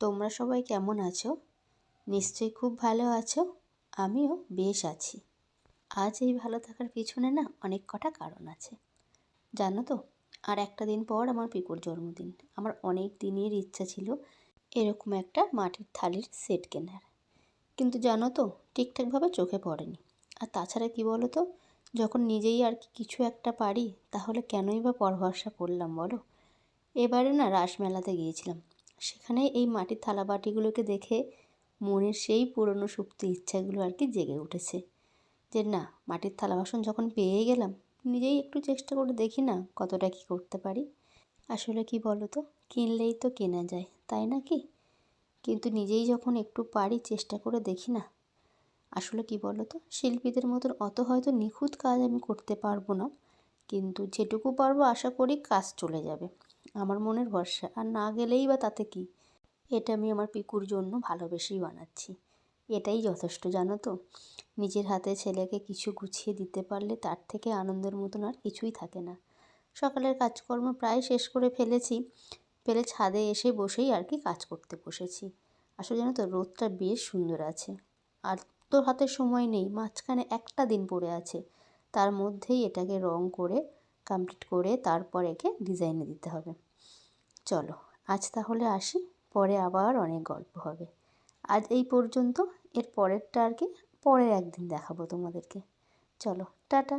তোমরা সবাই কেমন আছো? নিশ্চয়ই খুব ভালো আছো। আমিও বেশ আছি। আজ এই ভালো থাকার পিছনে না অনেক কটা কারণ আছে। জানো তো, আর একটা দিন পর আমার পিকুর জন্মদিন। আমার অনেক দিনের ইচ্ছা ছিল এরকম একটা মাটির থালির সেট কেনার, কিন্তু জানো তো ঠিকঠাকভাবে চোখে পড়েনি। আর তাছাড়া কি বলো তো, যখন নিজেই আর কি কিছু একটা পারি তাহলে কেনই বা পর ভরসা করলাম বলো। এবারে না রাসমেলাতে গিয়েছিলাম। সেখানে এই মাটির থালাবাটিগুলোকে দেখে মনের সেই পুরনো সুপ্ত ইচ্ছাগুলো আর কি জেগে উঠেছে, যে না, মাটির থালা বাসন যখন পেয়ে গেলাম, নিজেই একটু চেষ্টা করে দেখি না কতটা কী করতে পারি। আসলে কি বলো তো, কিনলেই তো কেনা যায়, তাই না কি? কিন্তু নিজেই যখন একটু পারি, চেষ্টা করে দেখি না। আসলে কি বলো তো, শিল্পীদের মতন অত হয়তো নিখুঁত কাজ আমি করতে পারবো না, কিন্তু যেটুকু পারবো আশা করি কাজ চলে যাবে। আমার মনের ভরসা, আর না গেলেই বা তাতে কি। এটা আমি আমার পিকুর জন্য ভালোবেসেই বানাচ্ছি। এটাই যথেষ্ট, জানো তো। নিজের হাতে ছেলেকে কিছু গুছিয়ে দিতে পারলে তার থেকে আনন্দের মতন আর কিছুই থাকে না। সকালের কাজকর্ম প্রায় শেষ করে ফেলেছি, ছাদে এসে বসেই আর কি কাজ করতে বসেছি। আসলে জানো তো, রোদটা বেশ সুন্দর আছে। আর তোর হাতে সময় নেই, মাঝখানে একটা দিন পড়ে আছে, তার মধ্যেই এটাকে রং করে কমপ্লিট করে তারপর একে ডিজাইনে দিতে হবে। চলো, আজ তাহলে আসি, পরে আবার অনেক গল্প হবে। আজ এই পর্যন্ত, এর পরেরটা আর কি পরের একদিন দেখাবো তোমাদেরকে। চলো, টাটা।